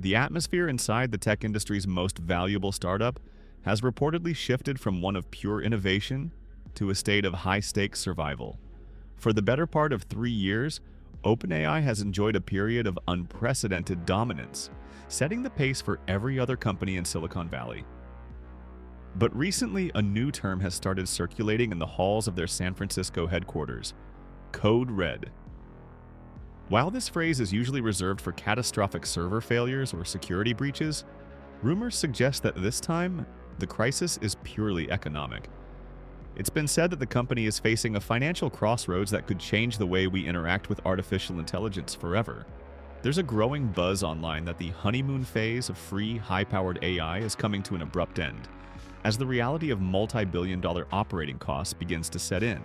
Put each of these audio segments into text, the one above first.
The atmosphere inside the tech industry's most valuable startup has reportedly shifted from one of pure innovation to a state of high-stakes survival. For the better part of 3 years, OpenAI has enjoyed a period of unprecedented dominance, setting the pace for every other company in Silicon Valley. But recently, a new term has started circulating in the halls of their San Francisco headquarters: Code Red. While this phrase is usually reserved for catastrophic server failures or security breaches, rumors suggest that this time, the crisis is purely economic. It's been said that the company is facing a financial crossroads that could change the way we interact with artificial intelligence forever. There's a growing buzz online that the honeymoon phase of free, high-powered AI is coming to an abrupt end, as the reality of multi-billion-dollar operating costs begins to set in.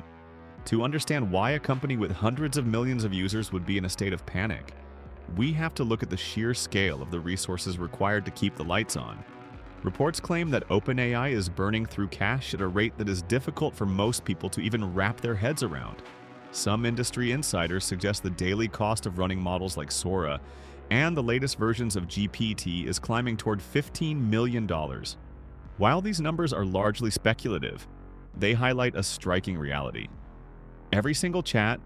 To understand why a company with hundreds of millions of users would be in a state of panic, we have to look at the sheer scale of the resources required to keep the lights on. Reports claim that OpenAI is burning through cash at a rate that is difficult for most people to even wrap their heads around. Some industry insiders suggest the daily cost of running models like Sora and the latest versions of GPT is climbing toward $15 million. While these numbers are largely speculative, they highlight a striking reality. Every single chat,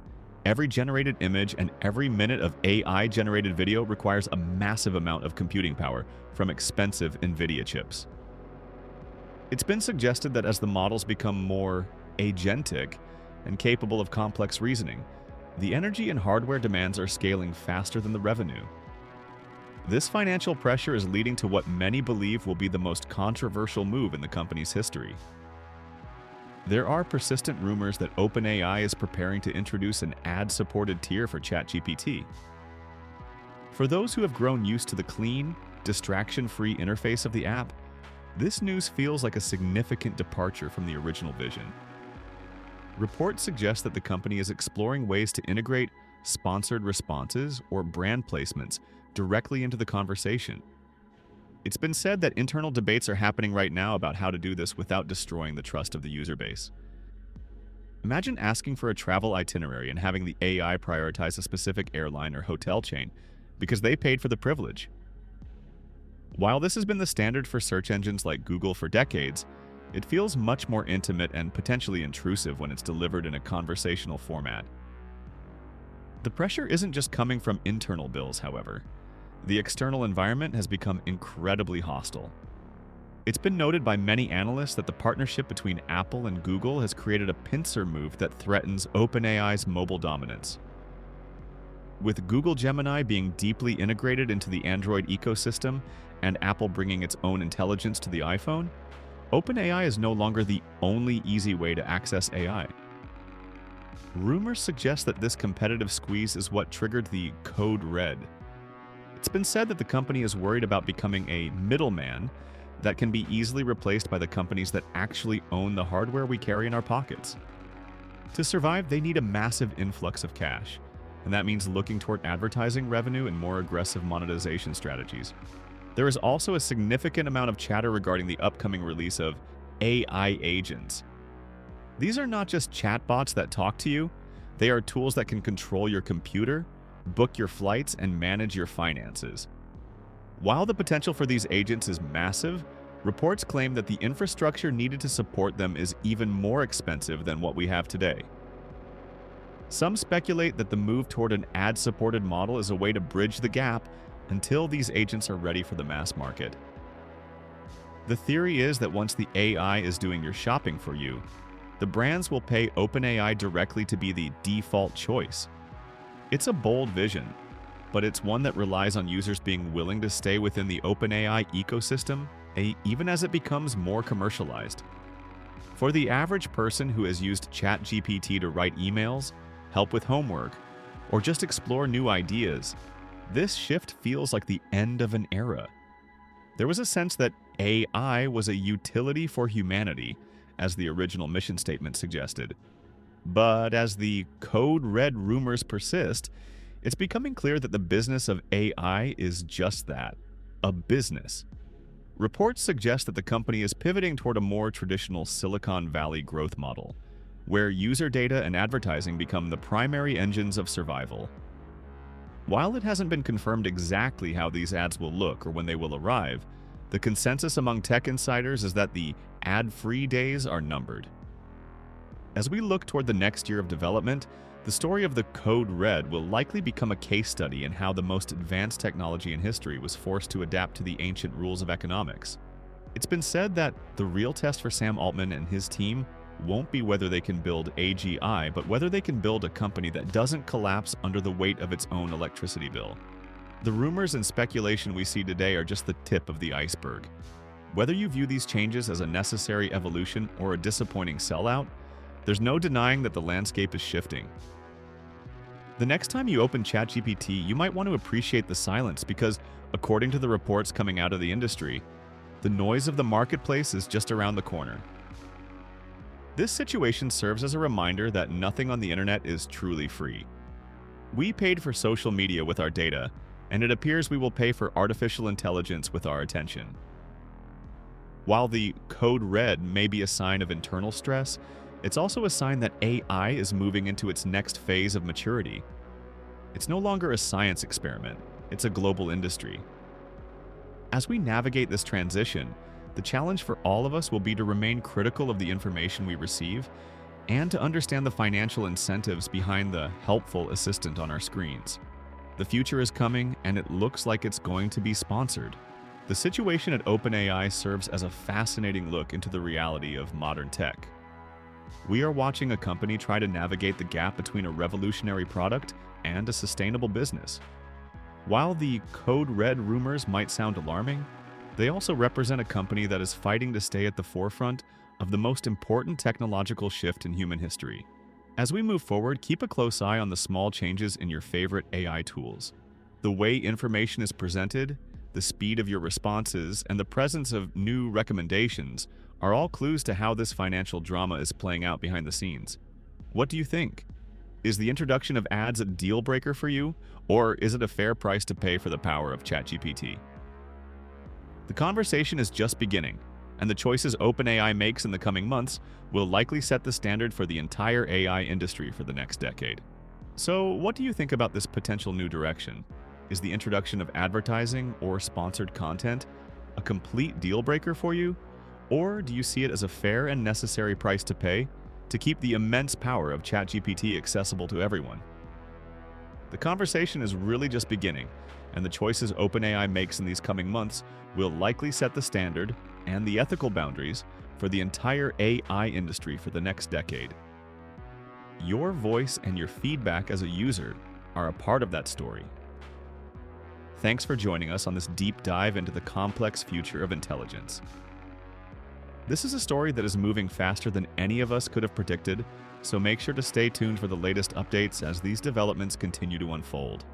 every generated image, and every minute of AI-generated video requires a massive amount of computing power from expensive NVIDIA chips. It's been suggested that as the models become more agentic and capable of complex reasoning, the energy and hardware demands are scaling faster than the revenue. This financial pressure is leading to what many believe will be the most controversial move in the company's history. There are persistent rumors that OpenAI is preparing to introduce an ad-supported tier for ChatGPT. For those who have grown used to the clean, distraction-free interface of the app, this news feels like a significant departure from the original vision. Reports suggest that the company is exploring ways to integrate sponsored responses or brand placements directly into the conversation. It's been said that internal debates are happening right now about how to do this without destroying the trust of the user base. Imagine asking for a travel itinerary and having the AI prioritize a specific airline or hotel chain because they paid for the privilege. While this has been the standard for search engines like Google for decades, it feels much more intimate and potentially intrusive when it's delivered in a conversational format. The pressure isn't just coming from internal bills, however. The external environment has become incredibly hostile. It's been noted by many analysts that the partnership between Apple and Google has created a pincer move that threatens OpenAI's mobile dominance. With Google Gemini being deeply integrated into the Android ecosystem and Apple bringing its own intelligence to the iPhone, OpenAI is no longer the only easy way to access AI. Rumors suggest that this competitive squeeze is what triggered the Code Red. It's been said that the company is worried about becoming a middleman that can be easily replaced by the companies that actually own the hardware we carry in our pockets. To survive, they need a massive influx of cash, and that means looking toward advertising revenue and more aggressive monetization strategies. There is also a significant amount of chatter regarding the upcoming release of AI agents. These are not just chatbots that talk to you, they are tools that can control your computer, book your flights, and manage your finances. While the potential for these agents is massive, reports claim that the infrastructure needed to support them is even more expensive than what we have today. Some speculate that the move toward an ad-supported model is a way to bridge the gap until these agents are ready for the mass market. The theory is that once the AI is doing your shopping for you, the brands will pay OpenAI directly to be the default choice. It's a bold vision, but it's one that relies on users being willing to stay within the OpenAI ecosystem, even as it becomes more commercialized. For the average person who has used ChatGPT to write emails, help with homework, or just explore new ideas, this shift feels like the end of an era. There was a sense that AI was a utility for humanity, as the original mission statement suggested. But as the Code Red rumors persist, it's becoming clear that the business of AI is just that, a business. Reports suggest that the company is pivoting toward a more traditional Silicon Valley growth model, where user data and advertising become the primary engines of survival. While it hasn't been confirmed exactly how these ads will look or when they will arrive, the consensus among tech insiders is that the ad-free days are numbered. As we look toward the next year of development, the story of the Code Red will likely become a case study in how the most advanced technology in history was forced to adapt to the ancient rules of economics. It's been said that the real test for Sam Altman and his team won't be whether they can build AGI, but whether they can build a company that doesn't collapse under the weight of its own electricity bill. The rumors and speculation we see today are just the tip of the iceberg. Whether you view these changes as a necessary evolution or a disappointing sellout, there's no denying that the landscape is shifting. The next time you open ChatGPT, you might want to appreciate the silence because, according to the reports coming out of the industry, the noise of the marketplace is just around the corner. This situation serves as a reminder that nothing on the internet is truly free. We paid for social media with our data, and it appears we will pay for artificial intelligence with our attention. While the Code Red may be a sign of internal stress, it's also a sign that AI is moving into its next phase of maturity. It's no longer a science experiment, it's a global industry. As we navigate this transition, the challenge for all of us will be to remain critical of the information we receive and to understand the financial incentives behind the helpful assistant on our screens. The future is coming, and it looks like it's going to be sponsored. The situation at OpenAI serves as a fascinating look into the reality of modern tech. We are watching a company try to navigate the gap between a revolutionary product and a sustainable business. While the Code Red rumors might sound alarming, they also represent a company that is fighting to stay at the forefront of the most important technological shift in human history. As we move forward, keep a close eye on the small changes in your favorite AI tools. The way information is presented, the speed of your responses, and the presence of new recommendations are all clues to how this financial drama is playing out behind the scenes. What do you think? Is the introduction of ads a deal breaker for you, or is it a fair price to pay for the power of ChatGPT? The conversation is just beginning, and the choices OpenAI makes in the coming months will likely set the standard for the entire AI industry for the next decade. So, what do you think about this potential new direction? Is the introduction of advertising or sponsored content a complete deal breaker for you? Or do you see it as a fair and necessary price to pay to keep the immense power of ChatGPT accessible to everyone? The conversation is really just beginning, and the choices OpenAI makes in these coming months will likely set the standard and the ethical boundaries for the entire AI industry for the next decade. Your voice and your feedback as a user are a part of that story. Thanks for joining us on this deep dive into the complex future of intelligence. This is a story that is moving faster than any of us could have predicted, so make sure to stay tuned for the latest updates as these developments continue to unfold.